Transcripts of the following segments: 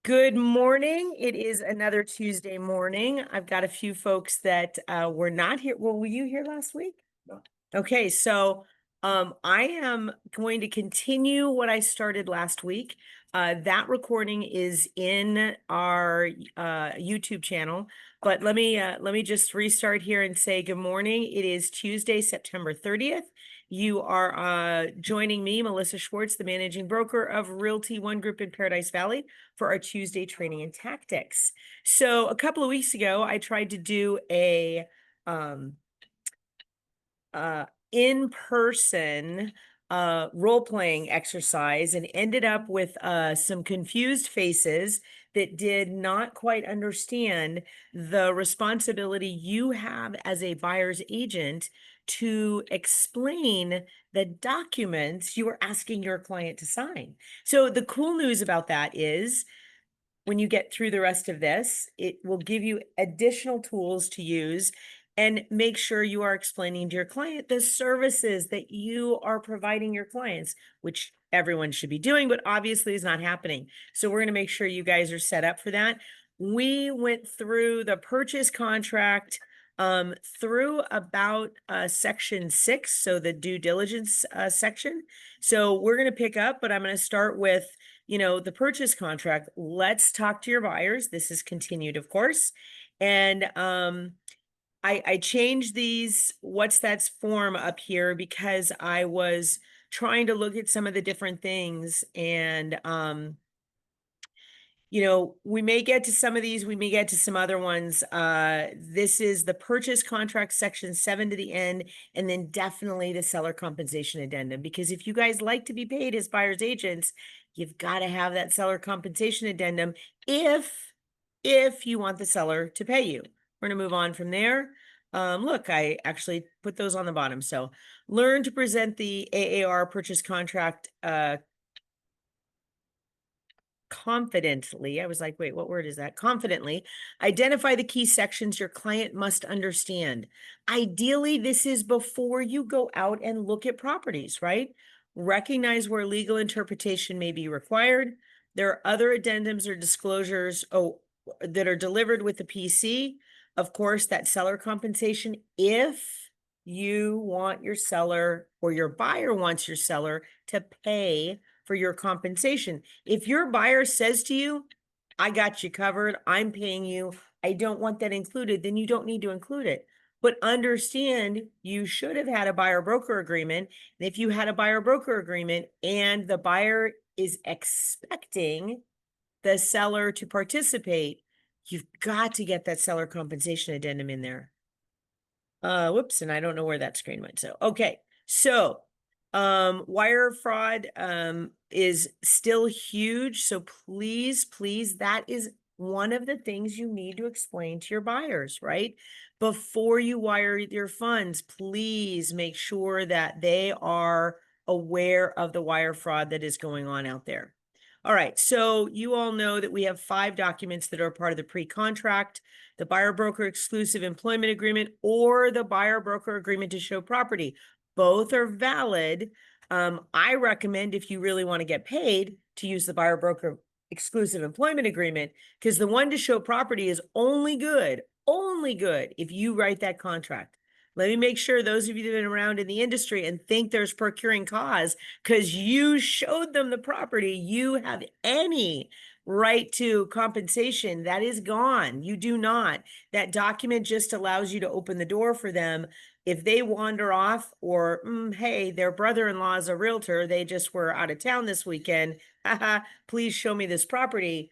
Good morning. It is another Tuesday morning. I've got a few folks that were not here. Well, were you here last week? No. Okay, so I am going to continue what I started last week. That recording is in our YouTube channel, but let me just restart here and say good morning. It is Tuesday, September 30th. You are joining me, Melissa Schwartz, the managing broker of Realty One Group in Paradise Valley, for our Tuesday training and tactics. So a couple of weeks ago, I tried to do a in-person role-playing exercise and ended up with some confused faces that did not quite understand the responsibility you have as a buyer's agent to explain the documents you are asking your client to sign. So the cool news about that is when you get through the rest of this, it will give you additional tools to use and make sure you are explaining to your client the services that you are providing your clients, which everyone should be doing, but obviously is not happening. So we're going to make sure you guys are set up for that. We went through the purchase contract through about section 6, so the due diligence section. So we're going to pick up, but I'm going to start with the purchase contract. Let's talk to your buyers. This is continued, of course. And I changed these what's that's form up here because I was trying to look at some of the different things. And we may get to some of these, we may get to some other ones. This is the purchase contract section 7 to the end, and then definitely the seller compensation addendum, because if you guys like to be paid as buyer's agents, you've got to have that seller compensation addendum if you want the seller to pay you. We're going to move on from there. Look, I actually put those on the bottom. So learn to present the AAR purchase contract confidently. I was like, wait, what word is that? Confidently. Identify the key sections your client must understand. Ideally, this is before you go out and look at properties, right? Recognize where legal interpretation may be required. There are other addendums or disclosures that are delivered with the PC. Of course, that seller compensation, if you want your seller or your buyer wants your seller to pay for your compensation. If your buyer says to you, I got you covered, I'm paying you, I don't want that included, then you don't need to include it. But understand, you should have had a buyer broker agreement. And if you had a buyer broker agreement and the buyer is expecting the seller to participate, you've got to get that seller compensation addendum in there. Whoops, and I don't know where that screen went. So, okay. So, wire fraud is still huge. So please, that is one of the things you need to explain to your buyers, right? Before you wire your funds, please make sure that they are aware of the wire fraud that is going on out there. All right, so you all know that we have 5 documents that are part of the pre-contract: the buyer broker exclusive employment agreement or the buyer broker agreement to show property. Both are valid. I recommend, if you really want to get paid, to use the buyer broker exclusive employment agreement, because the one to show property is only good if you write that contract. Let me make sure those of you that have been around in the industry and think there's procuring cause because you showed them the property, you have any right to compensation. That is gone. You do not. That document just allows you to open the door for them. If they wander off, or hey, their brother-in-law is a realtor, they just were out of town this weekend, please show me this property,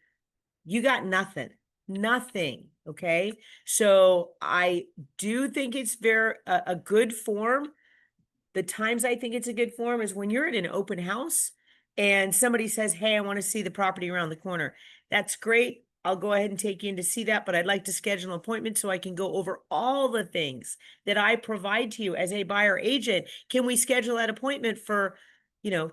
you got nothing. Okay, so I do think it's a good form. The times I think it's a good form is when you're at an open house and somebody says, hey, I want to see the property around the corner. That's great. I'll go ahead and take you in to see that, but I'd like to schedule an appointment so I can go over all the things that I provide to you as a buyer agent. Can we schedule that appointment for,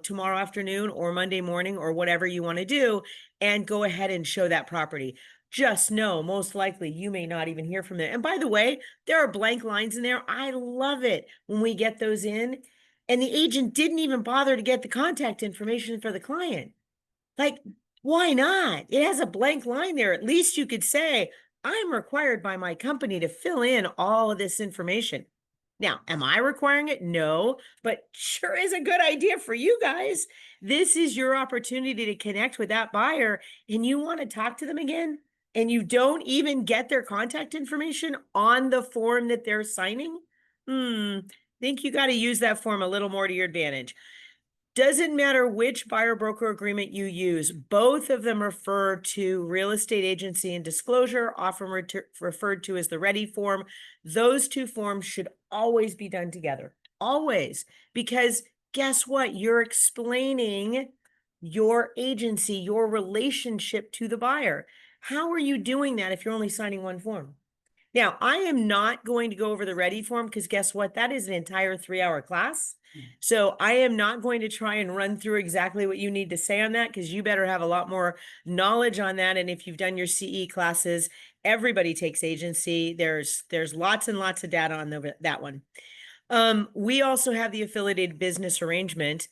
tomorrow afternoon or Monday morning or whatever you want to do, and go ahead and show that property? Just know, most likely, you may not even hear from them. And by the way, there are blank lines in there. I love it when we get those in and the agent didn't even bother to get the contact information for the client. Like, Why not? It has a blank line there. At least you could say, I'm required by my company to fill in all of this information. Now, am I requiring it? No, but sure is a good idea for you guys. This is your opportunity to connect with that buyer and you want to talk to them again and you don't even get their contact information on the form that they're signing. Think you got to use that form a little more to your advantage. Doesn't matter which buyer broker agreement you use, both of them refer to real estate agency and disclosure, often referred to as the ready form. Those two forms should always be done together, always, because guess what? You're explaining your agency, your relationship to the buyer. How are you doing that if you're only signing one form? Now, I am not going to go over the ready form because guess what? That is an entire 3-hour class. So I am not going to try and run through exactly what you need to say on that because you better have a lot more knowledge on that. And if you've done your CE classes, everybody takes agency. There's lots and lots of data on that one. We also have the affiliated business arrangement.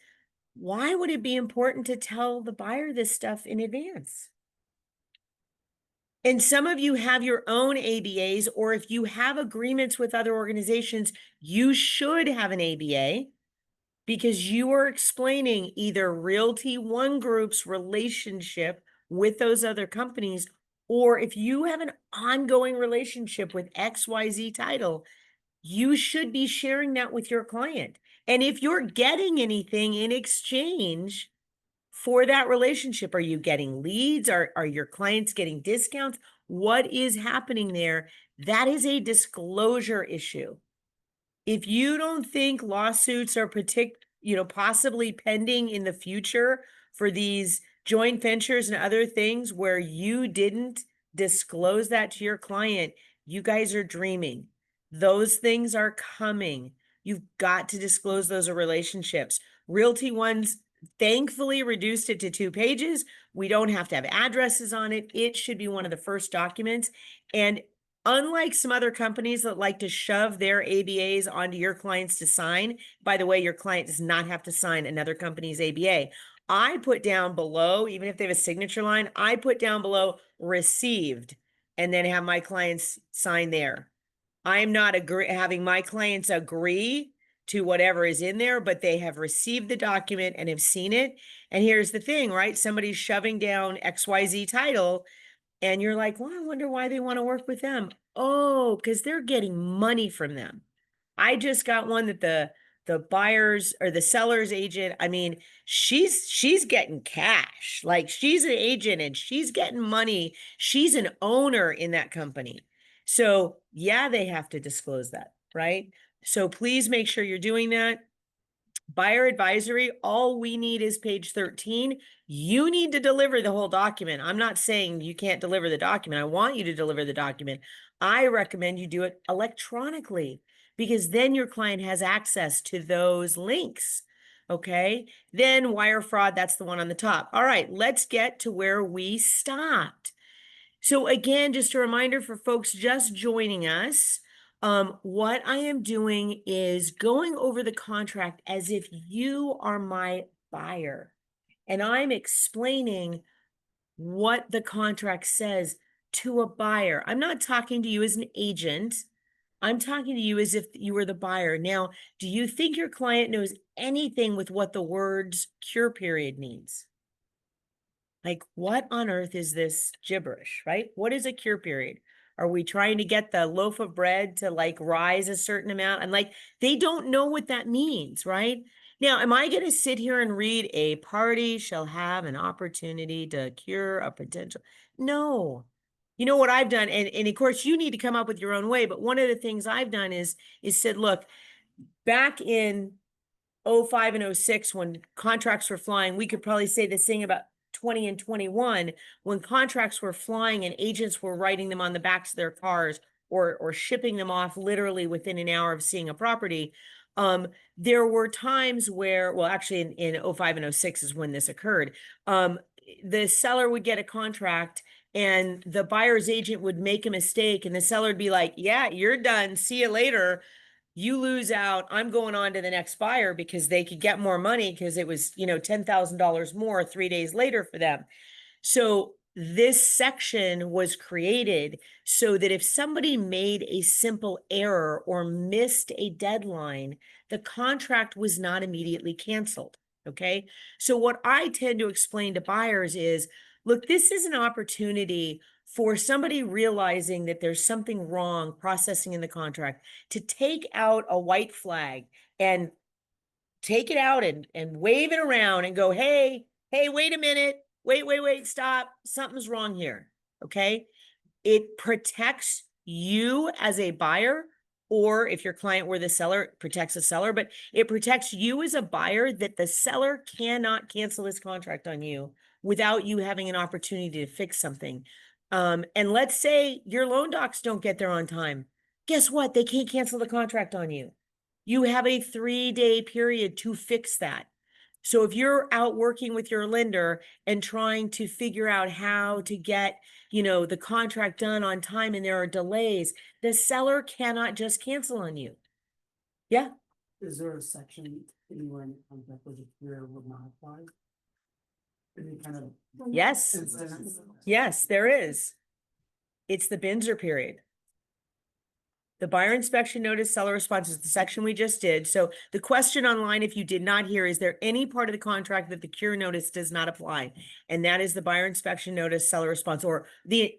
Why would it be important to tell the buyer this stuff in advance? And some of you have your own ABAs, or if you have agreements with other organizations, you should have an ABA because you are explaining either Realty One Group's relationship with those other companies, or if you have an ongoing relationship with XYZ Title, you should be sharing that with your client. And if you're getting anything in exchange for that relationship, are you getting leads? Are your clients getting discounts? What is happening there? That is a disclosure issue. If you don't think lawsuits are possibly pending in the future for these joint ventures and other things where you didn't disclose that to your client, you guys are dreaming. Those things are coming. You've got to disclose those relationships. Realty One's thankfully reduced it to 2 pages. We don't have to have addresses on it. It should be one of the first documents. And unlike some other companies that like to shove their ABAs onto your clients to sign, by the way, your client does not have to sign another company's ABA. I put down below, even if they have a signature line, I put down below received and then have my clients sign there. I'm not having my clients agree to whatever is in there, but they have received the document and have seen it. And here's the thing, right? Somebody's shoving down XYZ Title and you're like, well, I wonder why they want to work with them. Oh, because they're getting money from them. I just got one that the buyers or the seller's agent, I mean, she's getting cash. Like she's an agent and she's getting money. She's an owner in that company. So yeah, they have to disclose that, right? So please make sure you're doing that. Buyer advisory, all we need is page 13. You need to deliver the whole document. I'm not saying you can't deliver the document. I want you to deliver the document. I recommend you do it electronically because then your client has access to those links. Okay. Then wire fraud, that's the one on the top. All right, let's get to where we stopped. So again, just a reminder for folks just joining us, what I am doing is going over the contract as if you are my buyer. And I'm explaining what the contract says to a buyer. I'm not talking to you as an agent. I'm talking to you as if you were the buyer. Now, do you think your client knows anything with what the words cure period means? Like, what on earth is this gibberish, right? What is a cure period? Are we trying to get the loaf of bread to like rise a certain amount? And like, they don't know what that means, right? Now, am I going to sit here and read a party shall have an opportunity to cure a potential? No. You know what I've done? And of course, you need to come up with your own way. But one of the things I've done is said, look, back in 05 and 06, when contracts were flying, we could probably say this thing about 20 and 21, when contracts were flying and agents were writing them on the backs of their cars or shipping them off literally within an hour of seeing a property. There were times where, well, actually in 05 and 06 is when this occurred. The seller would get a contract and the buyer's agent would make a mistake and the seller would be like, yeah, you're done. See you later. You lose out. I'm going on to the next buyer because they could get more money because it was, $10,000 more 3 days later for them. So this section was created so that if somebody made a simple error or missed a deadline, the contract was not immediately canceled. Okay. So what I tend to explain to buyers is, look, this is an opportunity for somebody realizing that there's something wrong processing in the contract to take out a white flag and take it out and wave it around and go, hey, wait a minute. Wait, stop. Something's wrong here. Okay. It protects you as a buyer, or if your client were the seller, it protects the seller, but it protects you as a buyer that the seller cannot cancel this contract on you without you having an opportunity to fix something. And let's say your loan docs don't get there on time. Guess what? They can't cancel the contract on you. You have a 3-day period to fix that. So if you're out working with your lender and trying to figure out how to get, the contract done on time and there are delays, the seller cannot just cancel on you. Yeah. Is there a section anywhere in the contract where the cure would not apply? Any kind of Yes. instance? Yes, there is. It's the Binzer period. The buyer inspection notice, seller response is the section we just did. So the question online, if you did not hear, is there any part of the contract that the cure notice does not apply? And that is the buyer inspection notice, seller response, or the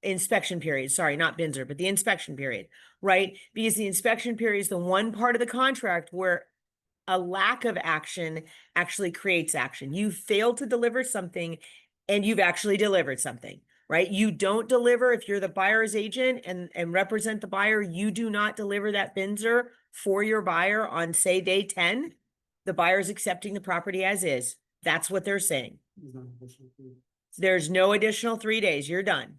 inspection period. Sorry, not Binzer, but the inspection period, right? Because the inspection period is the one part of the contract where a lack of action actually creates action. You failed to deliver something and you've actually delivered something, right? You don't deliver if you're the buyer's agent and represent the buyer, you do not deliver that Binzer for your buyer on, say, day 10, the buyer's accepting the property as is. That's what they're saying. There's no additional 3 days. You're done.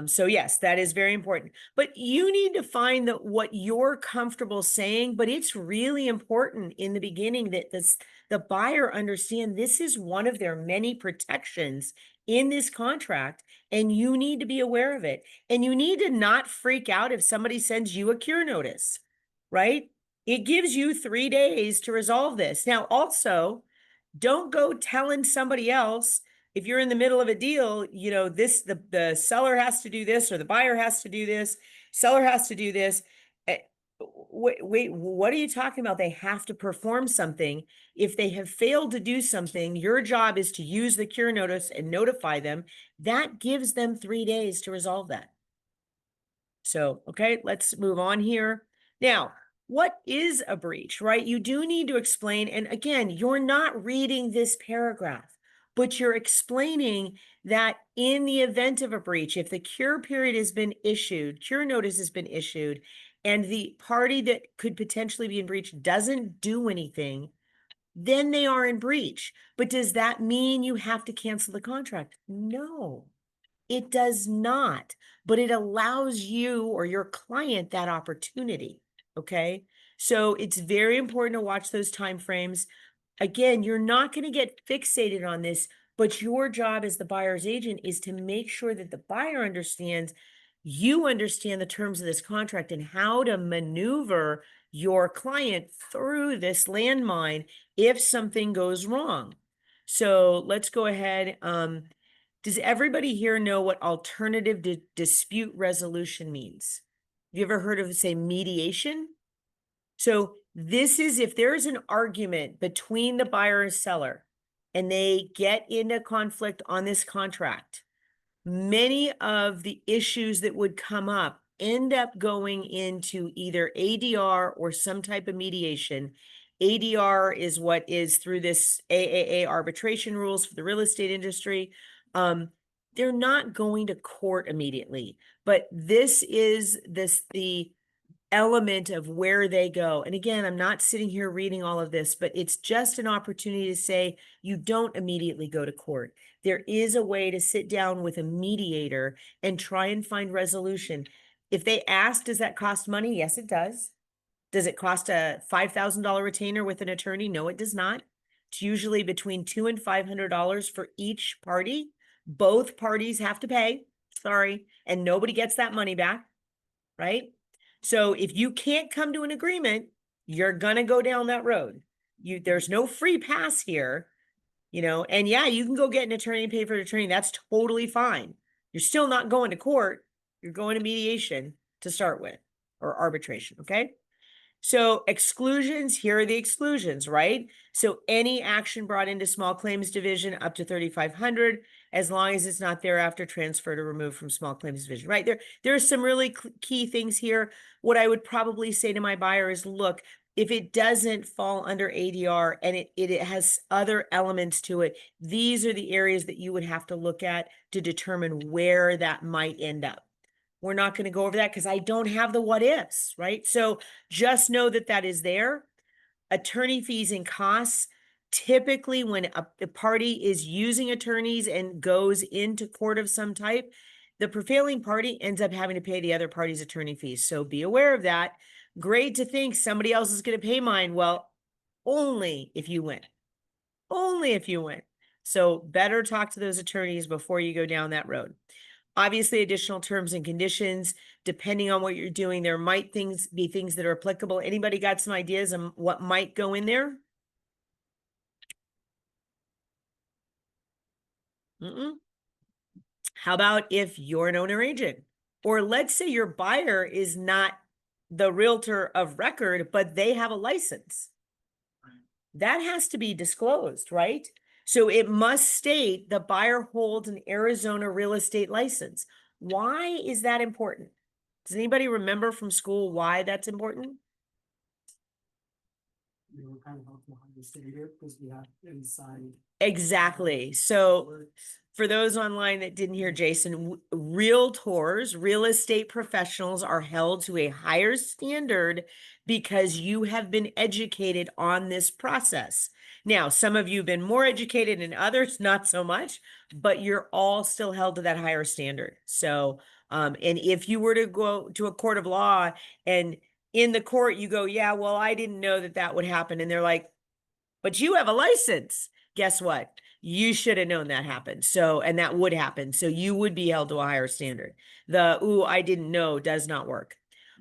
So yes, that is very important, but you need to find that what you're comfortable saying, but it's really important in the beginning that the buyer understand this is one of their many protections in this contract, and you need to be aware of it. And you need to not freak out if somebody sends you a cure notice, right? It gives you 3 days to resolve this. Now, also, don't go telling somebody else, if you're in the middle of a deal, the seller has to do this, or the buyer has to do this, seller has to do this. Wait, what are you talking about? They have to perform something. If they have failed to do something, your job is to use the cure notice and notify them. That gives them 3 days to resolve that. So, okay, let's move on here. Now, what is a breach, right? You do need to explain. And again, you're not reading this paragraph, but you're explaining that in the event of a breach, if the cure period has been issued, cure notice has been issued, and the party that could potentially be in breach doesn't do anything, then they are in breach. But does that mean you have to cancel the contract? No, it does not, but it allows you or your client that opportunity. Okay. So it's very important to watch those time frames. Again, you're not going to get fixated on this, but your job as the buyer's agent is to make sure that the buyer understands, you understand the terms of this contract and how to maneuver your client through this landmine if something goes wrong. So let's go ahead. Does everybody here know what alternative dispute resolution means? Have you ever heard of, say, mediation? So this is if there is an argument between the buyer and seller and they get into conflict on this contract, many of the issues that would come up end up going into either ADR or some type of mediation. ADR is what is through this AAA arbitration rules for the real estate industry. They're not going to court immediately, but this is the element of where they go. And again, I'm not sitting here reading all of this, but it's just an opportunity to say you don't immediately go to court. There is a way to sit down with a mediator and try and find resolution. If they ask, does that cost money? Yes, it does. Does it cost a $5,000 retainer with an attorney? No, it does not. It's usually between $200 and $500 for each party. Both parties have to pay, sorry, and nobody gets that money back, right? So if you can't come to an agreement, you're going to go down that road. There's no free pass here. you know, and yeah, you can go get an attorney and pay for an attorney. That's totally fine. You're still not going to court. You're going to mediation to start with, or arbitration. Okay. So exclusions, here are the exclusions, right? So any action brought into small claims division up to 3,500, as long as it's not thereafter transferred or removed from small claims division, right? There are some really key things here. What I would probably say to my buyer is, look, if it doesn't fall under ADR and it has other elements to it, these are the areas that you would have to look at to determine where that might end up. We're not going to go over that because I don't have the what ifs, right? So just know that that is there. Attorney fees and costs. Typically, when a party is using attorneys and goes into court of some type, the prevailing party ends up having to pay the other party's attorney fees. So be aware of that. Great to think somebody else is going to pay mine. Well, only if you win. Only if you win. So better talk to those attorneys before you go down that road. Obviously, additional terms and conditions, depending on what you're doing, there might be things that are applicable. Anybody got some ideas on what might go in there? How about if you're an owner agent? Or let's say your buyer is not the realtor of record, but they have a license. That has to be disclosed, right? So it must state the buyer holds an Arizona real estate license. Why is that important? Does anybody remember from school why that's important? You know, kind of help to understand here because we have inside. Exactly. So for those online that didn't hear Jason, realtors, real estate professionals are held to a higher standard because you have been educated on this process. Now, some of you have been more educated and others not so much, but you're all still held to that higher standard. So, and if you were to go to a court of law and in the court you go, yeah, well, I didn't know that that would happen. And they're like, but you have a license. Guess what? You should have known that happened. So, and that would happen. So you would be held to a higher standard. The, ooh, I didn't know does not work.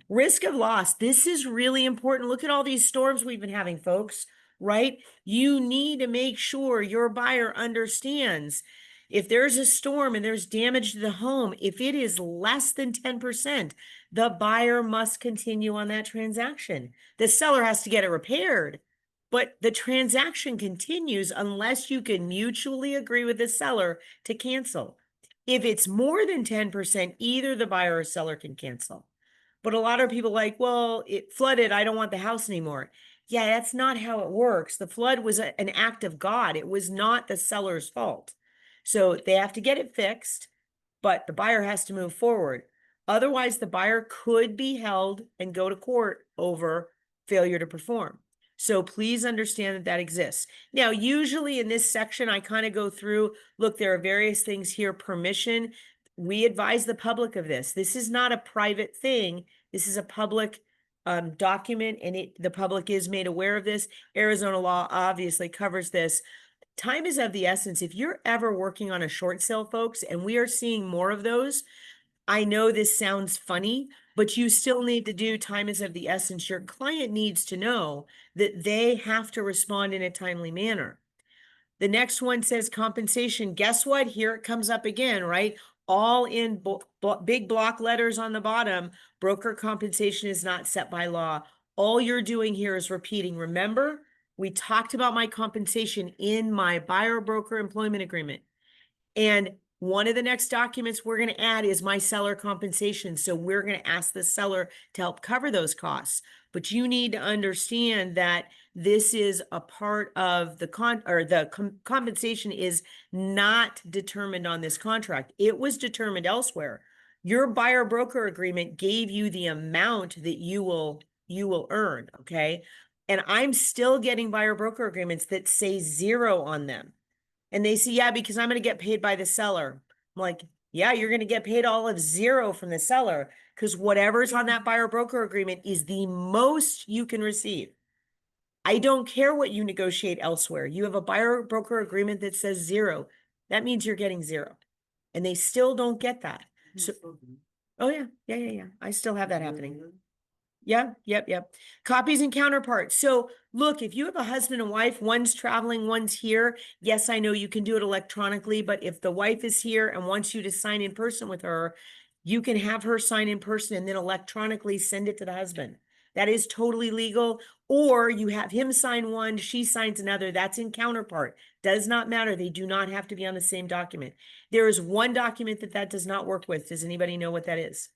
Risk of loss. This is really important. Look at all these storms we've been having, folks, right? You need to make sure your buyer understands if there's a storm and there's damage to the home, if it is less than 10%, the buyer must continue on that transaction. The seller has to get it repaired, but the transaction continues unless you can mutually agree with the seller to cancel. If it's more than 10%, either the buyer or seller can cancel. But a lot of people like, well, it flooded. I don't want the house anymore. Yeah, that's not how it works. The flood was an act of God. It was not the seller's fault. So they have to get it fixed, but the buyer has to move forward. Otherwise, the buyer could be held and go to court over failure to perform. So please understand that that exists. Now, usually in this section, I kind of go through, look, there are various things here, permission. We advise the public of this. This is not a private thing. This is a public document, and the public is made aware of this. Arizona law obviously covers this. Time is of the essence. If you're ever working on a short sale, folks, and we are seeing more of those, I know this sounds funny, but you still need to do time is of the essence. Your client needs to know that they have to respond in a timely manner. The next one says compensation. Guess what? Here it comes up again, right? All in big block letters on the bottom. Broker compensation is not set by law. All you're doing here is repeating. Remember, we talked about my compensation in my buyer broker employment agreement. And one of the next documents we're going to add is my seller compensation. So we're going to ask the seller to help cover those costs. But you need to understand that this is a part of the compensation is not determined on this contract. It was determined elsewhere. Your buyer broker agreement gave you the amount that you will earn, okay? And I'm still getting buyer broker agreements that say 0 on them. And they say, yeah, because I'm going to get paid by the seller. I'm like, yeah, you're going to get paid all of 0 from the seller because whatever's on that buyer broker agreement is the most you can receive. I don't care what you negotiate elsewhere. You have a buyer broker agreement that says 0. That means you're getting 0. And they still don't get that. So, oh yeah. I still have that happening. Yeah, yep. Copies and counterparts. So look, if you have a husband and wife, one's traveling, one's here. Yes, I know you can do it electronically, but if the wife is here and wants you to sign in person with her, you can have her sign in person and then electronically send it to the husband. That is totally legal. Or you have him sign one, she signs another. That's in counterpart. Does not matter. They do not have to be on the same document. There is one document that does not work with. Does anybody know what that is?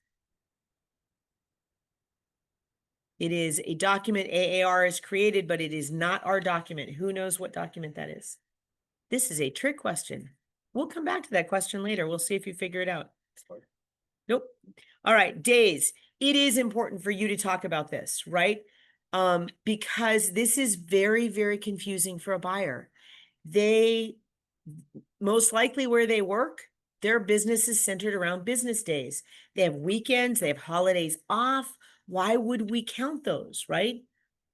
It is a document AAR is created, but it is not our document. Who knows what document that is? This is a trick question. We'll come back to that question later. We'll see if you figure it out. Nope. All right, days. It is important for you to talk about this, right? Because this is very, very confusing for a buyer. They most likely where they work, their business is centered around business days. They have weekends, they have holidays off. Why would we count those, right?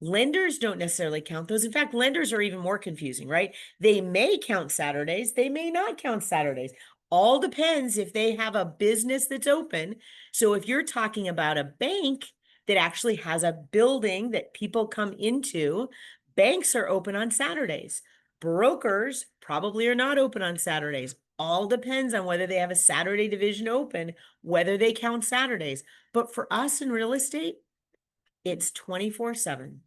Lenders don't necessarily count those. In fact, lenders are even more confusing, right? They may count Saturdays, they may not count Saturdays. All depends if they have a business that's open. So if you're talking about a bank that actually has a building that people come into, banks are open on Saturdays. Brokers probably are not open on Saturdays. All depends on whether they have a Saturday division open, whether they count Saturdays. But for us in real estate, it's 24/7.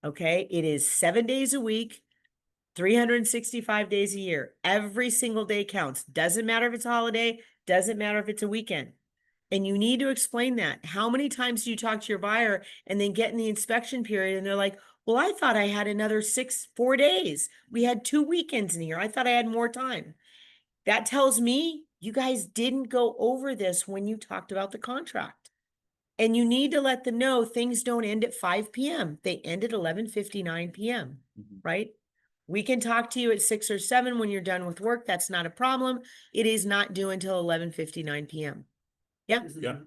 Okay. It is 7 days a week, 365 days a year. Every single day counts. Doesn't matter if it's a holiday, doesn't matter if it's a weekend. And you need to explain that. How many times do you talk to your buyer and then get in the inspection period and they're like, well, I thought I had another 4 days. We had 2 weekends in here. I thought I had more time. That tells me you guys didn't go over this when you talked about the contract. And you need to let them know things don't end at 5 p.m. They end at 11:59 p.m., right? We can talk to you at 6 or 7 when you're done with work. That's not a problem. It is not due until 11:59 p.m. Yeah. Yeah.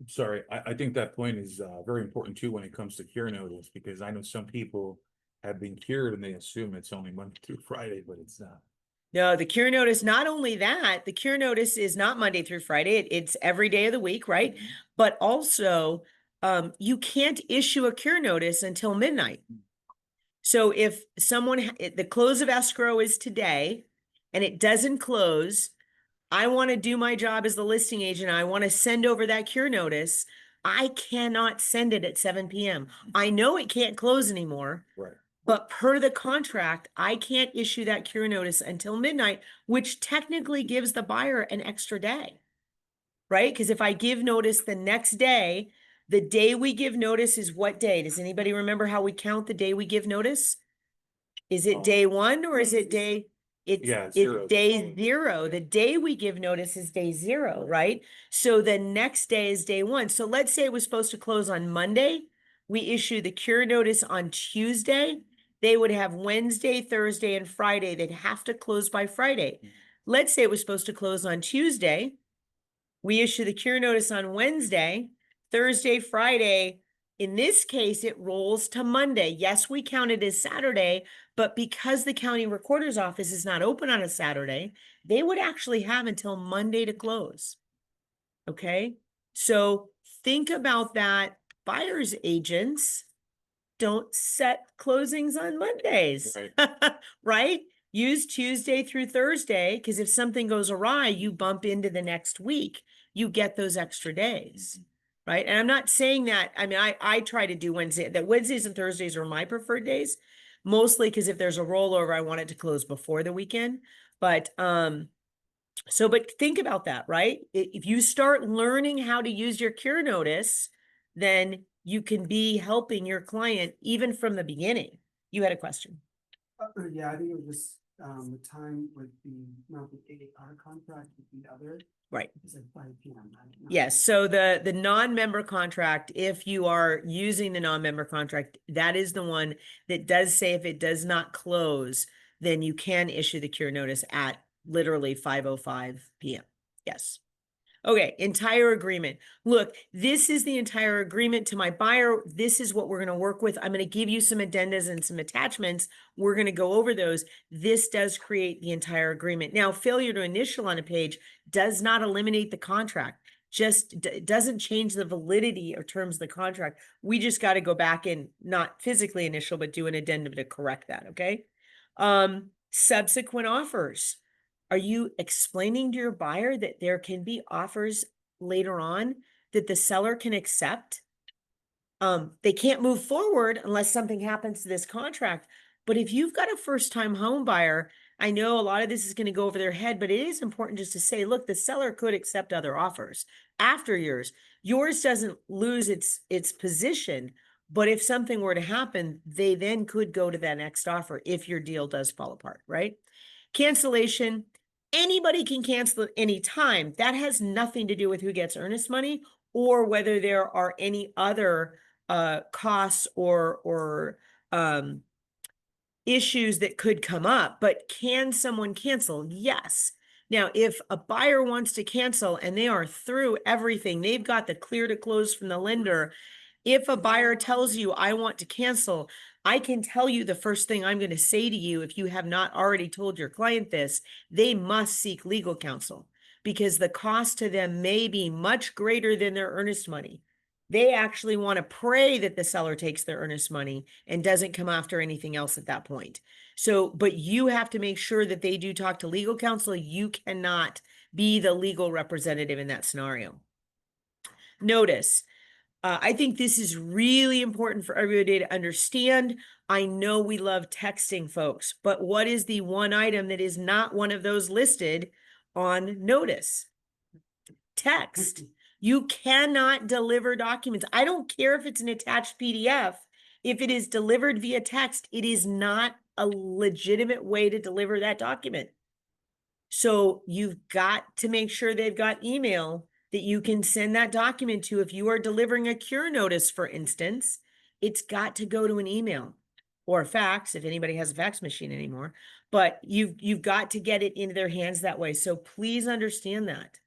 Sorry, I think that point is very important too when it comes to cure notice, because I know some people have been cured and they assume it's only Monday through Friday, but it's not. No, the cure notice, not only that, the cure notice is not Monday through Friday. It's every day of the week, right? But also, you can't issue a cure notice until midnight. So if someone, the close of escrow is today and it doesn't close, I want to do my job as the listing agent. I want to send over that cure notice. I cannot send it at 7 p.m. I know it can't close anymore. Right. But per the contract, I can't issue that cure notice until midnight, which technically gives the buyer an extra day, right? Because if I give notice the next day, the day we give notice is what day? Does anybody remember how we count the day we give notice? Is it day 1 or is it day? Yeah, It's zero. day 0. The day we give notice is day 0, right? So the next day is day 1. So let's say it was supposed to close on Monday. We issue the cure notice on Tuesday. They would have Wednesday, Thursday, and Friday. They'd have to close by Friday. Let's say it was supposed to close on Tuesday. We issue the cure notice on Wednesday, Thursday, Friday. In this case, it rolls to Monday. Yes, we count it as Saturday, but because the county recorder's office is not open on a Saturday, they would actually have until Monday to close. Okay, so think about that. Buyer's agents don't set closings on Mondays, right? Use Tuesday through Thursday, because if something goes awry, you bump into the next week, you get those extra days, right? And I'm not saying that, I mean, I try to do Wednesdays and Thursdays are my preferred days, mostly because if there's a rollover, I want it to close before the weekend. But, but think about that, right? If you start learning how to use your cure notice, then you can be helping your client even from the beginning. You had a question. Yeah, I think it was just, the time with not the AAR contract with the other. Right. It's at 5 p.m. right? Yes. So the non-member contract, if you are using the non-member contract, that is the one that does say if it does not close, then you can issue the cure notice at literally 5:05 p.m. Yes. Okay, entire agreement. Look, this is the entire agreement to my buyer. This is what we're going to work with. I'm going to give you some addendas and some attachments. We're going to go over those. This does create the entire agreement. Now, failure to initial on a page does not eliminate the contract. just it doesn't change the validity or terms of the contract. We just got to go back and not physically initial, but do an addendum to correct that, okay? Subsequent offers. Are you explaining to your buyer that there can be offers later on that the seller can accept? They can't move forward unless something happens to this contract. But if you've got a first-time home buyer, I know a lot of this is going to go over their head, but it is important just to say, look, the seller could accept other offers after yours. Yours doesn't lose its position, but if something were to happen, they then could go to that next offer if your deal does fall apart, right? Cancellation, anybody can cancel at any time. That has nothing to do with who gets earnest money or whether there are any other costs or issues that could come up. But can someone cancel? Yes. Now, if a buyer wants to cancel and they are through everything, they've got the clear to close from the lender. If a buyer tells you, I want to cancel, I can tell you the first thing I'm going to say to you, if you have not already told your client this, they must seek legal counsel because the cost to them may be much greater than their earnest money. They actually want to pray that the seller takes their earnest money and doesn't come after anything else at that point. So, but you have to make sure that they do talk to legal counsel. You cannot be the legal representative in that scenario. Notice, I think this is really important for everybody to understand. I know we love texting, folks, but what is the one item that is not one of those listed on notice? Text. You cannot deliver documents. I don't care if it's an attached PDF. If it is delivered via text, it is not a legitimate way to deliver that document. So you've got to make sure they've got email that you can send that document to. If you are delivering a cure notice, for instance, it's got to go to an email or a fax, if anybody has a fax machine anymore, but you've got to get it into their hands that way. So please understand that.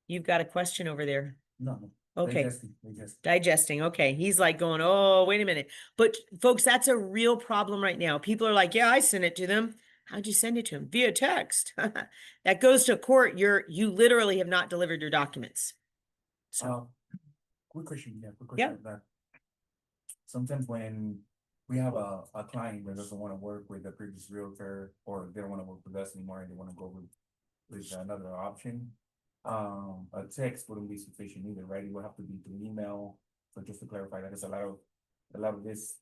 You've got a question over there. No. Okay. Digesting. Digesting. Okay. He's like going, oh, wait a minute. But folks, that's a real problem right now. People are like, yeah, I sent it to them. How'd you send it to them? Via text. That goes to court. You literally have not delivered your documents. So Quick question, quick Yeah. question. That sometimes when we have a client that doesn't want to work with the previous realtor or they don't want to work with us anymore and they want to go with another option, a text wouldn't be sufficient either, right? It would have to be through email. So just to clarify, that is a lot of this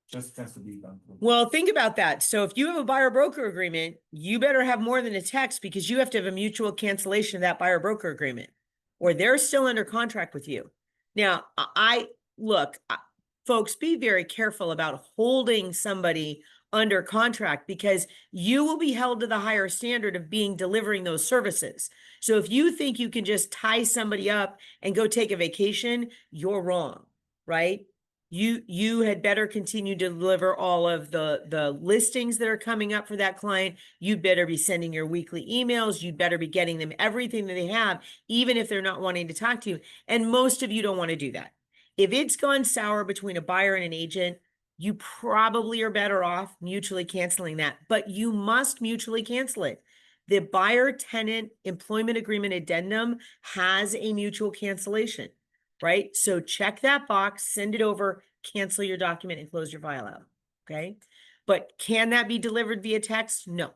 just tends to be done through. well, think about that. So if you have a buyer broker agreement, you better have more than a text because you have to have a mutual cancellation of that buyer broker agreement or they're still under contract with you. Now, folks, be very careful about holding somebody under contract because you will be held to the higher standard of delivering those services. So if you think you can just tie somebody up and go take a vacation, you're wrong, right? You had better continue to deliver all of the listings that are coming up for that client. You better be sending your weekly emails. You better be getting them everything that they have, even if they're not wanting to talk to you. And most of you don't want to do that. If it's gone sour between a buyer and an agent, you probably are better off mutually canceling that, but you must mutually cancel it. The buyer tenant employment agreement addendum has a mutual cancellation, right? So check that box, send it over, cancel your document and close your file out. Okay. But can that be delivered via text? No,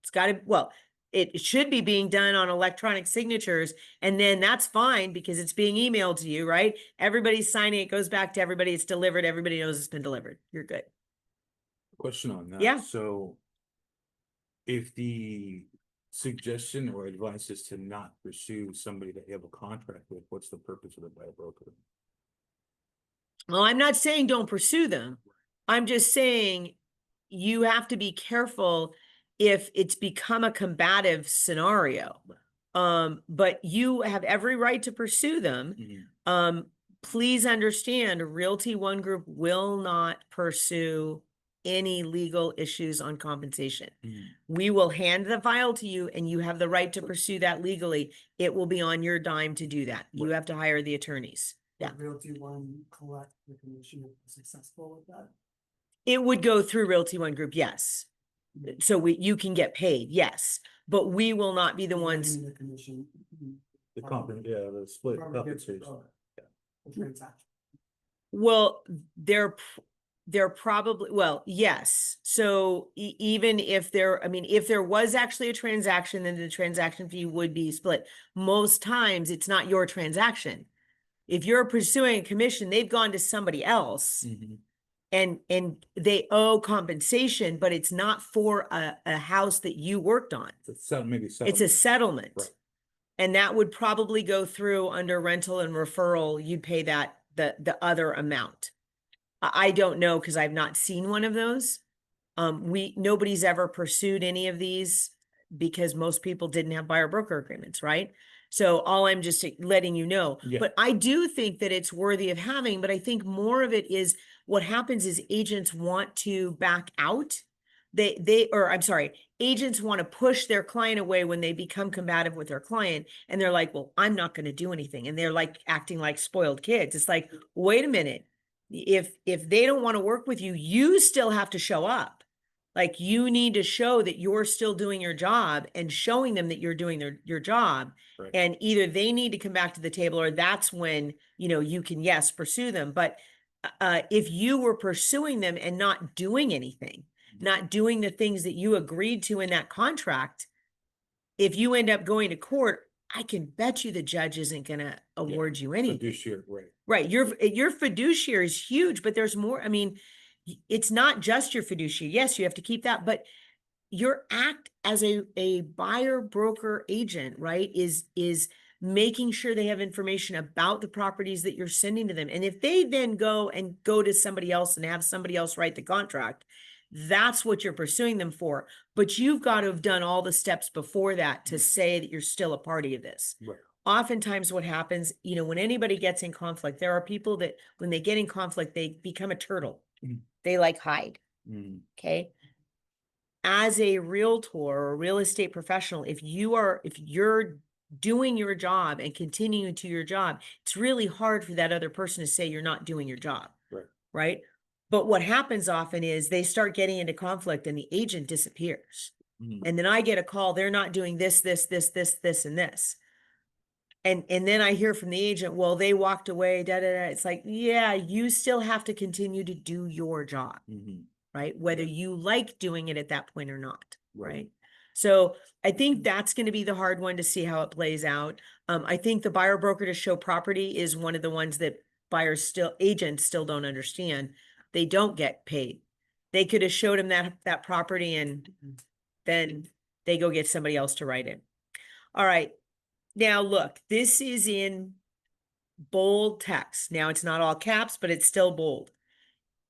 it's got to, well, it should be being done on electronic signatures and then that's fine because it's being emailed to you, right? Everybody's signing, it goes back to everybody, it's delivered, everybody knows it's been delivered. You're good. Question on that. Yeah. So if the suggestion or advice is to not pursue somebody that you have a contract with, what's the purpose of the buyer broker? Well, I'm not saying don't pursue them. I'm just saying you have to be careful if it's become a combative scenario. But you have every right to pursue them. Please understand, Realty One Group will not pursue any legal issues on compensation. We will hand the file to you and you have the right to pursue that legally. It will be on your dime to do that. You have to hire the attorneys. Yeah. Would Realty One collect the commission if we're successful with that? It would go through Realty One Group, yes. So you can get paid, yes, but we will not be the ones. The commission. The the split Farmer gets, compensation. the transaction. Well, they're probably, well, yes. So even if there, I mean, if there was actually a transaction, then the transaction fee would be split. Most times it's not your transaction. If you're pursuing a commission, they've gone to somebody else Mhm. and they owe compensation, but it's not for a house that you worked on. Maybe It's a settlement. settlement. Right. And that would probably go through under rental and referral. You'd pay that, the other amount. I don't know because I've not seen one of those. Nobody's ever pursued any of these because most people didn't have buyer broker agreements, right? So all I'm just letting you know, Yeah. but I do think that it's worthy of having, but I think more of it is what happens is agents want to back out. Agents want to push their client away when they become combative with their client. And they're like, well, I'm not going to do anything. And they're like acting like spoiled kids. It's like, wait a minute. If they don't want to work with you, you still have to show up. Like you need to show that you're still doing your job and showing them that you're doing your job. Right. And either they need to come back to the table or that's when, you can, yes, pursue them. But if you were pursuing them and not doing anything, not doing the things that you agreed to in that contract, if you end up going to court, I can bet you the judge isn't going to award you anything. Fiduciary, right. Right. Your fiduciary is huge, but there's more. I mean, it's not just your fiduciary. Yes, you have to keep that, but your act as a buyer broker agent, right, is making sure they have information about the properties that you're sending to them. And if they then go to somebody else and have somebody else write the contract, that's what you're pursuing them for. But you've got to have done all the steps before that to say that you're still a party of this. Right. Oftentimes what happens, when anybody gets in conflict, there are people that when they get in conflict, they become a turtle. Mhm. They like hide. Mm. Okay. As a realtor or a real estate professional, if you're doing your job and continuing to your job, it's really hard for that other person to say you're not doing your job. Right. Right. But what happens often is they start getting into conflict and the agent disappears. Mhm. And then I get a call, they're not doing this, and this. And then I hear from the agent, well, they walked away, da, da, da. It's like, yeah, you still have to continue to do your job, Mhm. right? Whether you like doing it at that point or not, Right. right? So I think that's going to be the hard one to see how it plays out. I think the buyer broker to show property is one of the ones that agents still don't understand. They don't get paid. They could have showed them that property and then they go get somebody else to write it. All right. Now, look, this is in bold text. Now, it's not all caps, but it's still bold.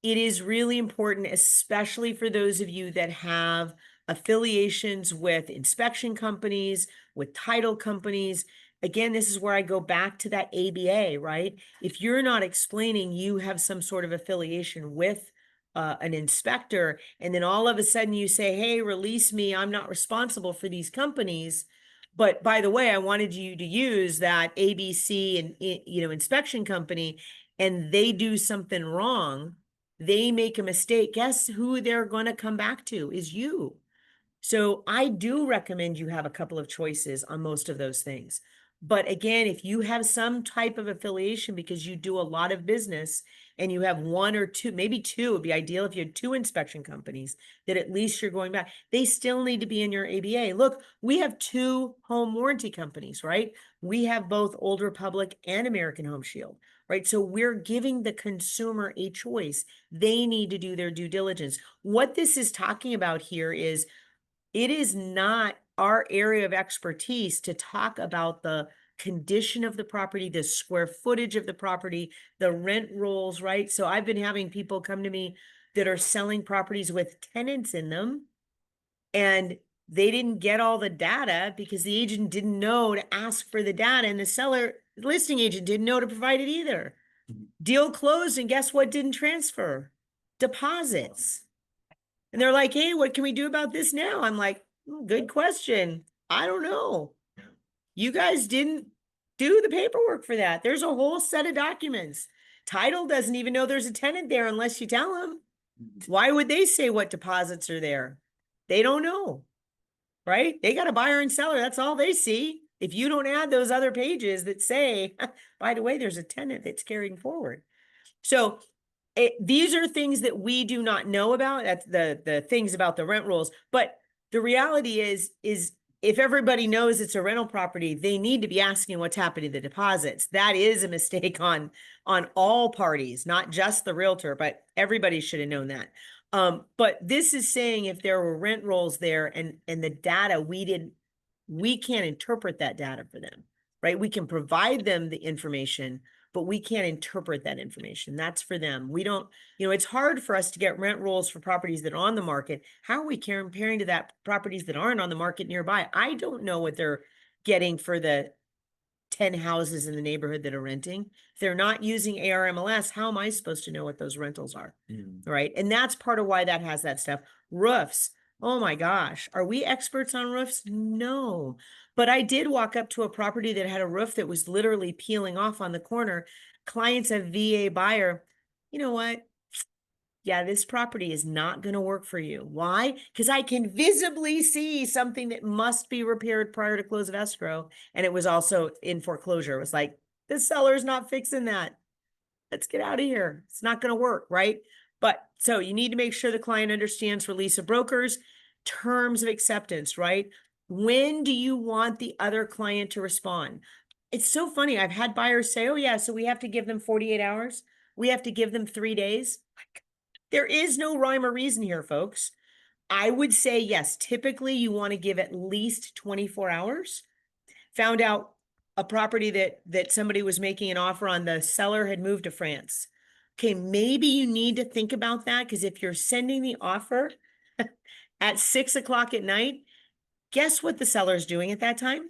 It is really important, especially for those of you that have affiliations with inspection companies, with title companies. Again, this is where I go back to that ABA, right? If you're not explaining you have some sort of affiliation with an inspector, and then all of a sudden you say, hey, release me, I'm not responsible for these companies. But by the way, I wanted you to use that ABC and inspection company, and they do something wrong. They make a mistake. Guess who they're going to come back to is you. So I do recommend you have a couple of choices on most of those things. But again, if you have some type of affiliation because you do a lot of business and you have one or two, maybe two, would be ideal if you had two inspection companies that at least you're going back. They still need to be in your ABA. Look, we have two home warranty companies, right? We have both Old Republic and American Home Shield, right? So we're giving the consumer a choice. They need to do their due diligence. What this is talking about here is it is not our area of expertise to talk about the condition of the property, the square footage of the property, the rent rolls, right? So I've been having people come to me that are selling properties with tenants in them, and they didn't get all the data because the agent didn't know to ask for the data, and the listing agent didn't know to provide it either. Mhm. Deal closed, and guess what didn't transfer? Deposits. And they're like, hey, what can we do about this now? I'm like, good question. I don't know. You guys didn't do the paperwork for that. There's a whole set of documents. Title doesn't even know there's a tenant there unless you tell them. Why would they say what deposits are there? They don't know, right? They got a buyer and seller. That's all they see. if you don't add those other pages that say, by the way, there's a tenant that's carrying forward. So these are things that we do not know about. That's the things about the rent rules. But the reality is if everybody knows it's a rental property, they need to be asking what's happening to the deposits. That is a mistake on all parties, not just the realtor, but everybody should have known that. But this is saying if there were rent rolls there and the data we can't interpret that data for them, right? We can provide them the information, but we can't interpret that information. That's for them. We don't, it's hard for us to get rent rolls for properties that are on the market. How are we comparing to that properties that aren't on the market nearby? I don't know what they're getting for the 10 houses in the neighborhood that are renting. If they're not using ARMLS, how am I supposed to know what those rentals are? Right. And that's part of why that has that stuff. Roofs. Oh my gosh. Are we experts on roofs? No. But I did walk up to a property that had a roof that was literally peeling off on the corner. Clients, a VA buyer. You know what? Yeah, this property is not going to work for you. Why? Because I can visibly see something that must be repaired prior to close of escrow. And it was also in foreclosure. It was like, the seller's not fixing that. Let's get out of here. It's not going to work, right? But so you need to make sure the client understands release of brokers, terms of acceptance, right? When do you want the other client to respond? It's so funny. I've had buyers say, oh yeah, so we have to give them 48 hours. We have to give them 3 days. There is no rhyme or reason here, folks. I would say, yes, typically you want to give at least 24 hours. Found out a property that somebody was making an offer on, the seller had moved to France. Okay, maybe you need to think about that, because if you're sending the offer at 6 o'clock at night, guess what the seller's doing at that time?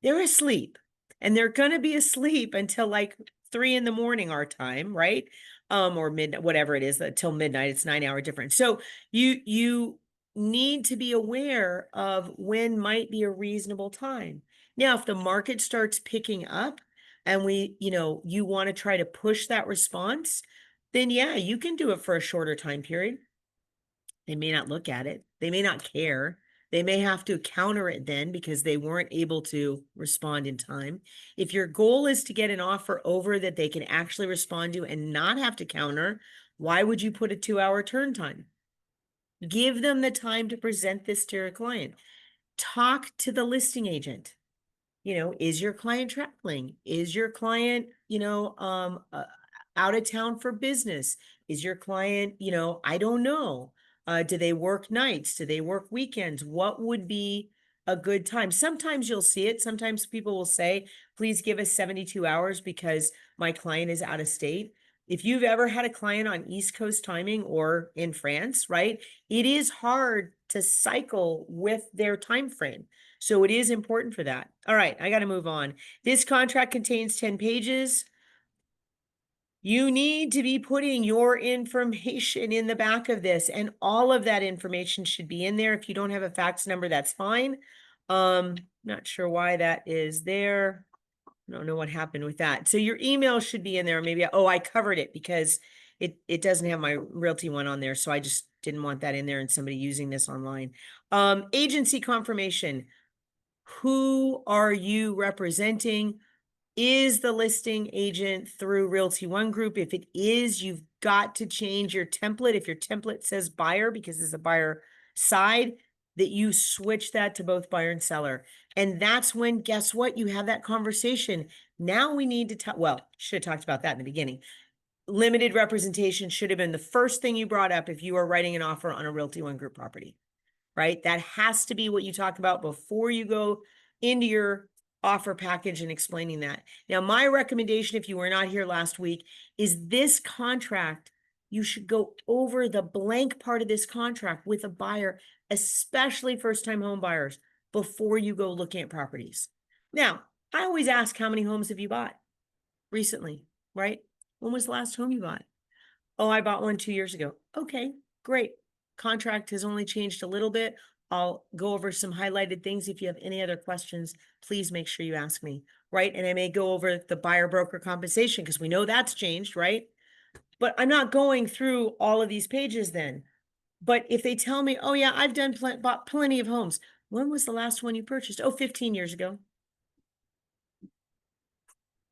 They're asleep, and they're going to be asleep until like 3 a.m. our time, right? Or midnight, whatever it is, till midnight. It's 9-hour difference. So you need to be aware of when might be a reasonable time. Now, if the market starts picking up and you want to try to push that response, then yeah, you can do it for a shorter time period. They may not look at it. They may not care. They may have to counter it then because they weren't able to respond in time. If your goal is to get an offer over that they can actually respond to and not have to counter, why would you put a 2-hour turn time? Give them the time to present this to your client. Talk to the listing agent. Is your client traveling? Is your client, out of town for business? Is your client, I don't know. Do they work nights? Do they work weekends? What would be a good time? Sometimes you'll see it. Sometimes people will say, please give us 72 hours because my client is out of state. If you've ever had a client on East Coast timing or in France, right, it is hard to cycle with their time frame. So it is important for that. All right, I got to move on. This contract contains 10 pages. You need to be putting your information in the back of this, and all of that information should be in there. If you don't have a fax number, that's fine. Not sure why that is there. I don't know what happened with that. So your email should be in there. Maybe, I covered it because it doesn't have my realty one on there. So I just didn't want that in there and somebody using this online. Agency confirmation. Who are you representing? Is the listing agent through Realty One Group? If it is, you've got to change your template. If your template says buyer, because it's a buyer side, that you switch that to both buyer and seller. And that's when, guess what? You have that conversation. Now we need to talk. Well, should have talked about that in the beginning. Limited representation should have been the first thing you brought up if you are writing an offer on a Realty One Group property, right? That has to be what you talk about before you go into your offer package and explaining that. Now, my recommendation, if you were not here last week, is this contract, you should go over the blank part of this contract with a buyer, especially first-time home buyers, before you go looking at properties. Now, I always ask, how many homes have you bought recently, right? When was the last home you bought? Oh, I bought one 2 years ago. Okay, great. Contract has only changed a little bit. I'll go over some highlighted things. If you have any other questions, please make sure you ask me, right? And I may go over the buyer broker compensation because we know that's changed, right? But I'm not going through all of these pages then. But if they tell me, oh yeah, I've bought plenty of homes. When was the last one you purchased? Oh, 15 years ago.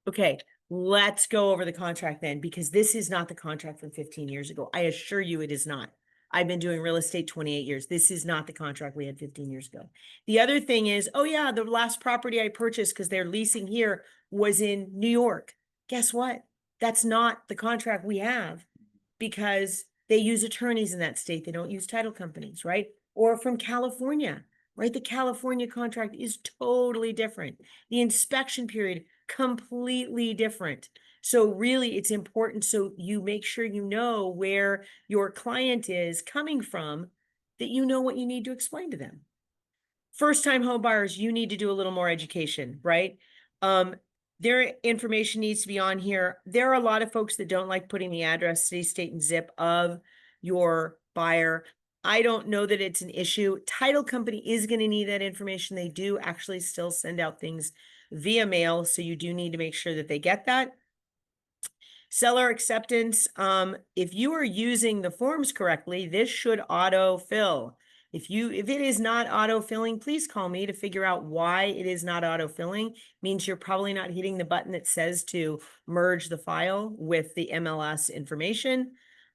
Okay, let's go over the contract then, because this is not the contract from 15 years ago. I assure you it is not. I've been doing real estate 28 years. This is not the contract we had 15 years ago. The other thing is, oh yeah, the last property I purchased because they're leasing here was in New York. Guess what? That's not the contract we have because they use attorneys in that state. They don't use title companies, right? Or from California, right? The California contract is totally different. The inspection period, completely different. So really it's important so you make sure you know where your client is coming from, that you know what you need to explain to them. First time home buyers, you need to do a little more education, right? Their information needs to be on here. There are a lot of folks that don't like putting the address, city, state, and zip of your buyer. I don't know that it's an issue. Title company is going to need that information. They do actually still send out things via mail, so you do need to make sure that they get that. Seller acceptance, if you are using the forms correctly, this should auto-fill. If it is not auto-filling, please call me to figure out why it is not auto-filling. Means you're probably not hitting the button that says to merge the file with the MLS information.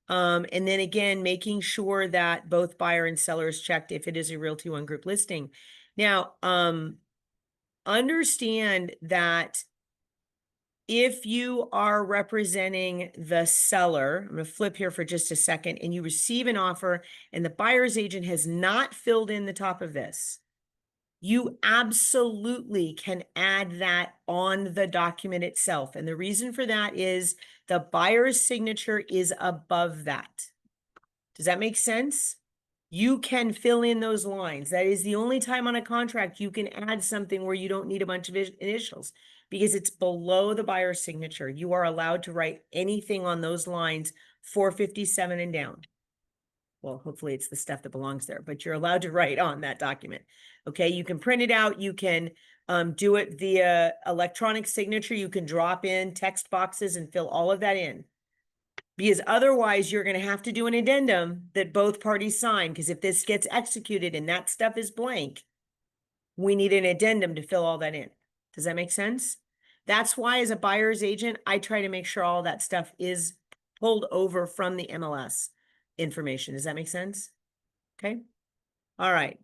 And then again, making sure that both buyer and seller is checked if it is a Realty One Group listing. Now, understand that if you are representing the seller, I'm going to flip here for just a second, and you receive an offer and the buyer's agent has not filled in the top of this, you absolutely can add that on the document itself. And the reason for that is the buyer's signature is above that. Does that make sense? You can fill in those lines. That is the only time on a contract you can add something where you don't need a bunch of initials, because it's below the buyer's signature. You are allowed to write anything on those lines 457 and down. Well, hopefully it's the stuff that belongs there, but you're allowed to write on that document. Okay, you can print it out. You can do it via electronic signature. You can drop in text boxes and fill all of that in. Because otherwise you're going to have to do an addendum that both parties sign. Because if this gets executed and that stuff is blank, we need an addendum to fill all that in. Does that make sense? That's why as a buyer's agent, I try to make sure all that stuff is pulled over from the MLS information. Does that make sense? Okay. All right.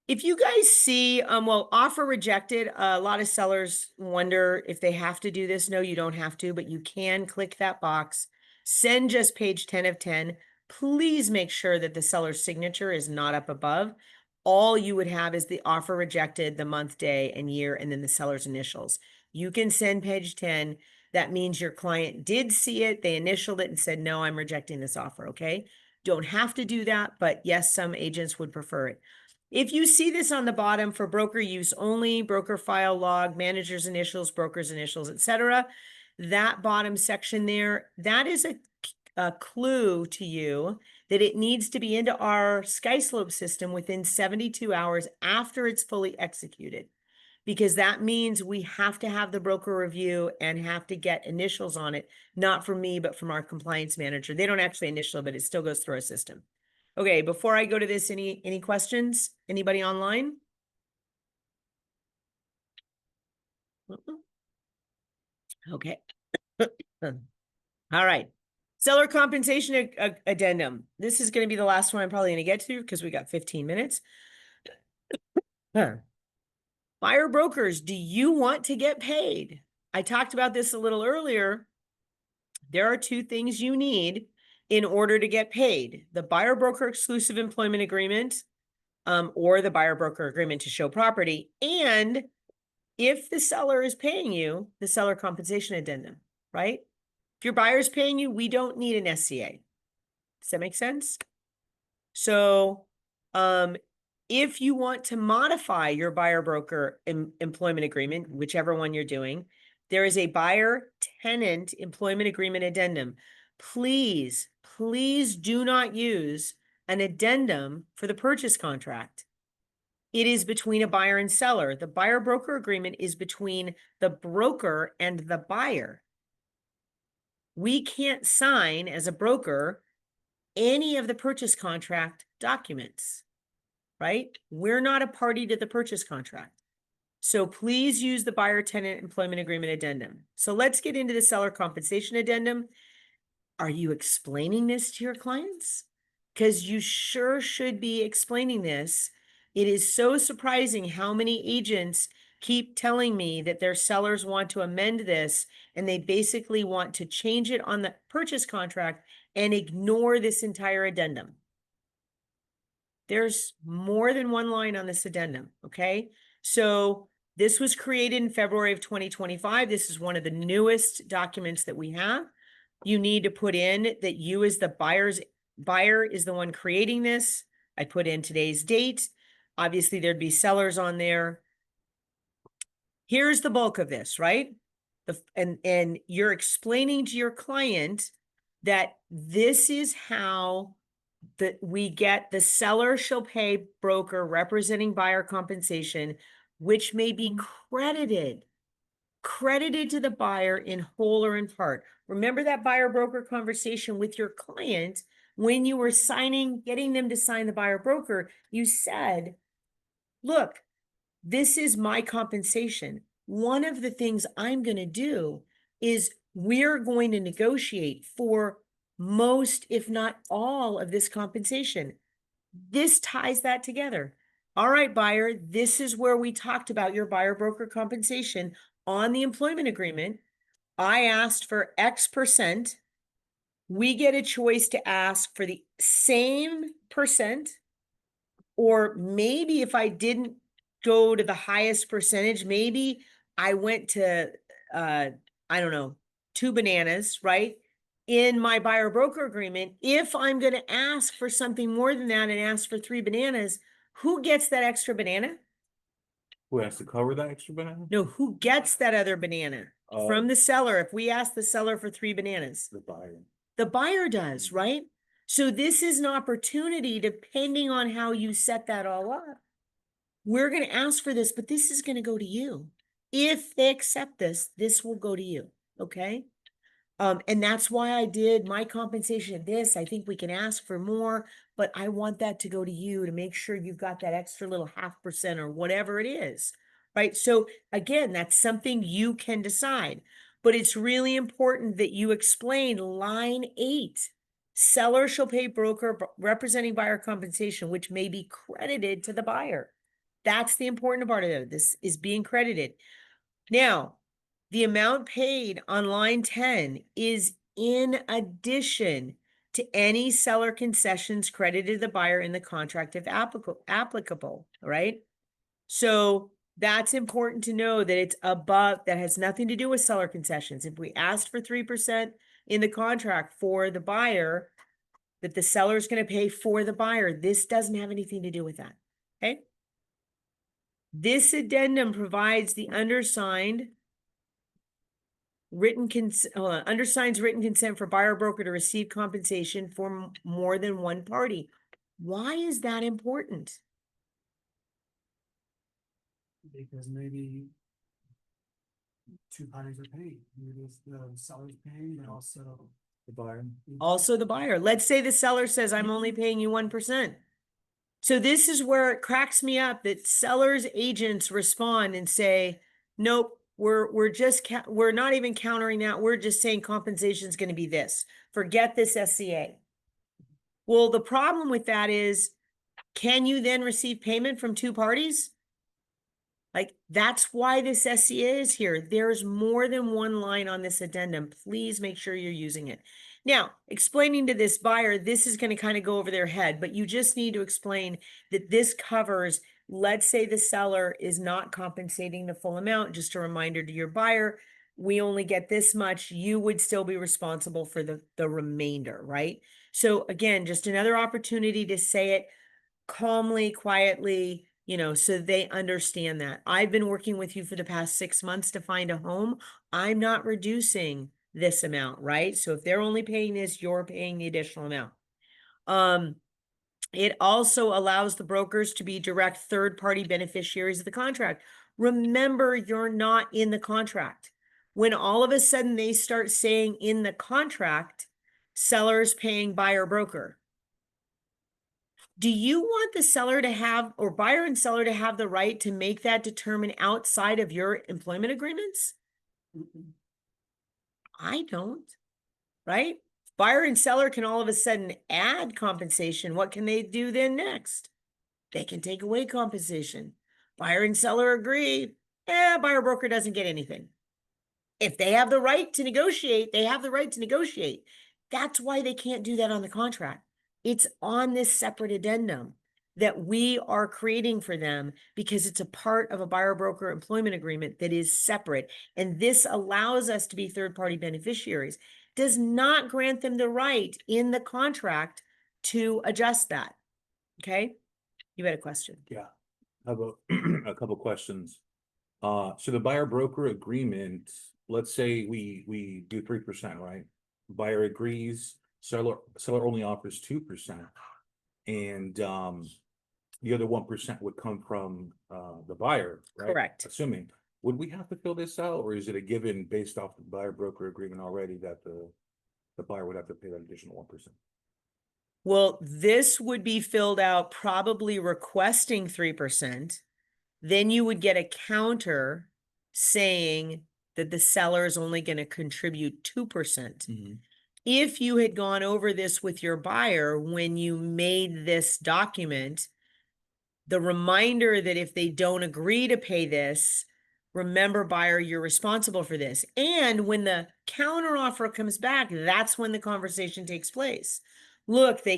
If you guys see, well, offer rejected, a lot of sellers wonder if they have to do this. No, you don't have to, but you can click that box. Send just page 10 of 10. Please make sure that the seller's signature is not up above. All you would have is the offer rejected, the month, day, and year, and then the seller's initials. You can send page 10. That means your client did see it. They initialed it and said, no, I'm rejecting this offer, okay? Don't have to do that, but yes, some agents would prefer it. If you see this on the bottom for broker use only, broker file log, manager's initials, broker's initials, etc., that bottom section there, that is a clue to you that it needs to be into our SkySlope system within 72 hours after it's fully executed, because that means we have to have the broker review and have to get initials on it, not from me, but from our compliance manager. They don't actually initial, but it still goes through our system. Okay, before I go to this, any questions? Anybody online? Okay. All right. Seller compensation addendum. This is going to be the last one I'm probably going to get to because we got 15 minutes. Buyer brokers, do you want to get paid? I talked about this a little earlier. There are two things you need in order to get paid: the buyer broker exclusive employment agreement, or the buyer broker agreement to show property. And if the seller is paying you, the seller compensation addendum, right? If your buyer is paying you, we don't need an SCA. Does that make sense? So, if you want to modify your buyer broker employment agreement, whichever one you're doing, there is a buyer tenant employment agreement addendum. Please do not use an addendum for the purchase contract. It is between a buyer and seller. The buyer broker agreement is between the broker and the buyer. We can't sign as a broker any of the purchase contract documents. right? We're not a party to the purchase contract. So please use the buyer tenant employment agreement addendum. So let's get into the seller compensation addendum. Are you explaining this to your clients? Because you sure should be explaining this. It is so surprising how many agents keep telling me that their sellers want to amend this and they basically want to change it on the purchase contract and ignore this entire addendum. There's more than one line on this addendum, okay? So this was created in February of 2025. This is one of the newest documents that we have. You need to put in that you as the buyer is the one creating this. I put in today's date. Obviously, there'd be sellers on there. Here's the bulk of this, right? And you're explaining to your client that this is how that we get the seller shall pay broker representing buyer compensation, which may be credited to the buyer in whole or in part. Remember that buyer broker conversation with your client when you were getting them to sign the buyer broker, you said, look, this is my compensation. One of the things I'm going to do is we're going to negotiate for most, if not all, of this compensation. This ties that together. All right, buyer, this is where we talked about your buyer broker compensation on the employment agreement. I asked for X percent. We get a choice to ask for the same percent, or maybe if I didn't go to the highest percentage, maybe I went to, I don't know, 2 bananas, right? In my buyer broker agreement, if I'm going to ask for something more than that and ask for 3 bananas, who gets that extra banana? Who has to cover that extra banana? No, who gets that other banana Oh. from the seller? If we ask the seller for 3 bananas, The buyer. the buyer does, right? So this is an opportunity, depending on how you set that all up. We're going to ask for this, but this is going to go to you. If they accept this, this will go to you. Okay. And that's why I did my compensation. This, I think we can ask for more, but I want that to go to you to make sure you've got that extra little 0.5% or whatever it is. Right. So again, that's something you can decide, but it's really important that you explain line 8. Seller shall pay broker representing buyer compensation, which may be credited to the buyer. That's the important part of it. This is being credited. Now, the amount paid on line 10 is in addition to any seller concessions credited to the buyer in the contract if applicable, right? So that's important to know that it's above, that has nothing to do with seller concessions. If we asked for 3% in the contract for the buyer, that the seller is going to pay for the buyer, this doesn't have anything to do with that, okay? This addendum provides the undersigns written consent for buyer broker to receive compensation for more than one party. Why is that important? Because maybe 2 parties are paying. Maybe it's the seller's paying, but also The buyer. Also the buyer. Let's say the seller says, I'm only paying you 1%. So this is where it cracks me up that sellers agents respond and say, nope, we're not even countering that. We're just saying compensation is going to be this. Forget this SCA. Well, the problem with that is, can you then receive payment from 2 parties? Like, that's why this SCA is here. There's more than one line on this addendum. Please make sure you're using it. Now, explaining to this buyer, this is going to kind of go over their head, but you just need to explain that this covers, let's say the seller is not compensating the full amount. Just a reminder to your buyer, we only get this much. You would still be responsible for the remainder, right? So again, just another opportunity to say it calmly, quietly, so they understand that. I've been working with you for the past 6 months to find a home. I'm not reducing this amount, right? So if they're only paying this, you're paying the additional amount. It also allows the brokers to be direct third-party beneficiaries of the contract. Remember, you're not in the contract. When all of a sudden they start saying in the contract, sellers paying buyer broker, Do you want the seller to have, or buyer and seller to have the right to make that determine outside of your employment agreements? Mm-mm. I don't, right? Buyer and seller can all of a sudden add compensation. What can they do then next? They can take away compensation. Buyer and seller agree, buyer broker doesn't get anything. If they have the right to negotiate, they have the right to negotiate. That's why they can't do that on the contract. It's on this separate addendum that we are creating for them because it's a part of a buyer broker employment agreement that is separate. And this allows us to be third-party beneficiaries, does not grant them the right in the contract to adjust that. Okay? You had a question. Yeah. How about a couple questions? So the buyer broker agreement, let's say we do 3%, right? Buyer agrees, seller only offers 2%. And the other 1% would come from the buyer, right? Correct. Assuming, would we have to fill this out, or is it a given based off the buyer broker agreement already that the buyer would have to pay that additional 1%? Well, this would be filled out probably requesting 3%. Then you would get a counter saying that the seller is only going to contribute 2%. If you had gone over this with your buyer when you made this document, the reminder that if they don't agree to pay this, remember, buyer, you're responsible for this. And when the counter offer comes back, that's when the conversation takes place. Look, they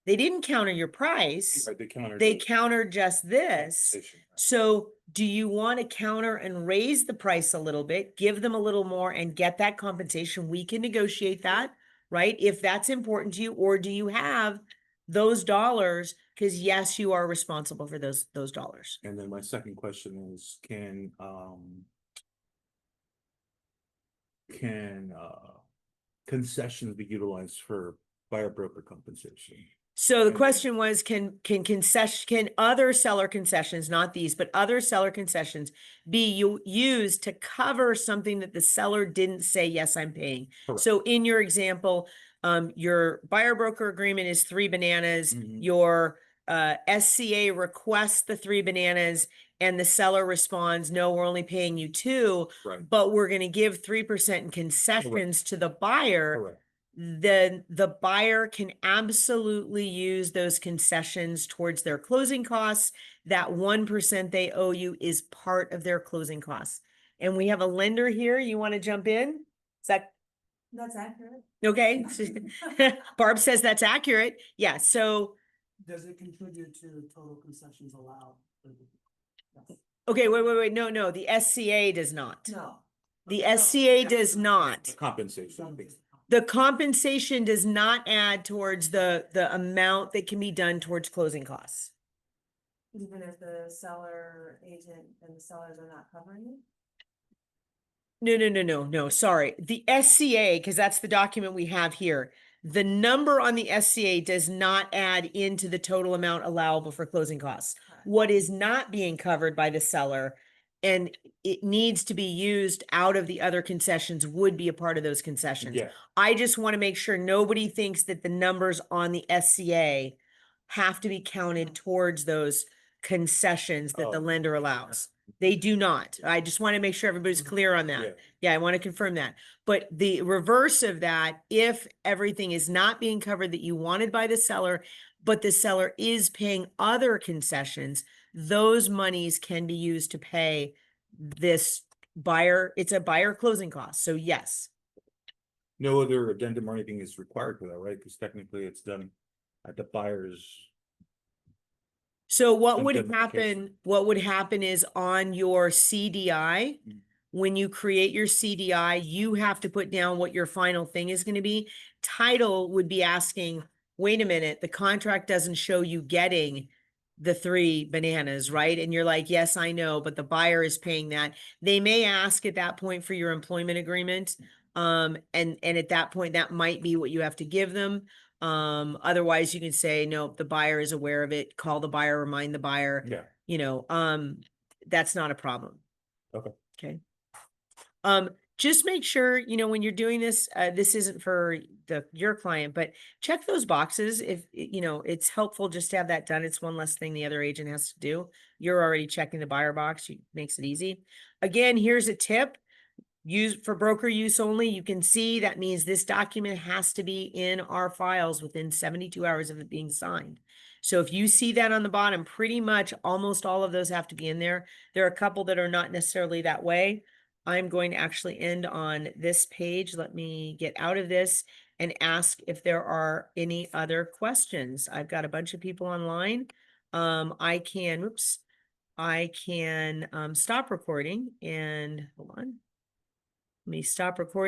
didn't counter your price. Right, They countered just this. compensation. So do you want to counter and raise the price a little bit, give them a little more and get that compensation? We can negotiate that, right? If that's important to you, or do you have those dollars? Because yes, you are responsible for those dollars. And then my second question is, can concessions be utilized for buyer broker compensation? So the And- question was, can other seller concessions, not these, but other seller concessions be used to cover something that the seller didn't say, yes, I'm paying? Correct. So in your example, your buyer broker agreement is 3 bananas, Mhm. your SCA requests the 3 bananas, and the seller responds, no, we're only paying you 2, Right. but we're going to give 3% in concessions to the buyer. Correct. Then the buyer can absolutely use those concessions towards their closing costs. That 1% they owe you is part of their closing costs. And we have a lender here. You want to jump in? Is that That's accurate. okay? Barb says that's accurate. Yeah, so, Does it contribute to total concessions allowed? Yes. okay, wait. No, the SCA does not. No. The No. SCA does not. Compensation. The compensation does not add towards the amount that can be done towards closing costs. Even if the seller agent and the sellers are not covering it? No, sorry. The SCA, because that's the document we have here. The number on the SCA does not add into the total amount allowable for closing costs. What is not being covered by the seller and it needs to be used out of the other concessions would be a part of those concessions. Yeah, I just want to make sure nobody thinks that the numbers on the SCA have to be counted towards those concessions that the Oh. lender allows. They do not. I just want to make sure everybody's clear on that. yeah. Yeah, I want to confirm that. But the reverse of that, if everything is not being covered that you wanted by the seller, but the seller is paying other concessions, those monies can be used to pay this buyer. It's a buyer closing cost. So yes. No other addendum or anything is required for that, right? Because technically it's done at the buyer's. So what would Indemnification. happen is on your CDI, Mm. when you create your CDI, you have to put down what your final thing is going to be. Title would be asking, wait a minute, the contract doesn't show you getting the 3 bananas, right? And you're like, yes, I know, but the buyer is paying that. They may ask at that point for your employment agreement. And at that point, that might be what you have to give them. Otherwise you can say, no, the buyer is aware of it, call the buyer, remind the buyer, Yeah. that's not a problem. Okay. Okay. just make sure, when you're doing this, this isn't for your client, but check those boxes. If, it's helpful just to have that done. It's one less thing the other agent has to do. You're already checking the buyer box. Makes it easy. Again, here's a tip. Use for broker use only. You can see that means this document has to be in our files within 72 hours of it being signed. So if you see that on the bottom, pretty much almost all of those have to be in there. There are a couple that are not necessarily that way. I'm going to actually end on this page. Let me get out of this and ask if there are any other questions. I've got a bunch of people online. I can stop recording and hold on. Let me stop recording.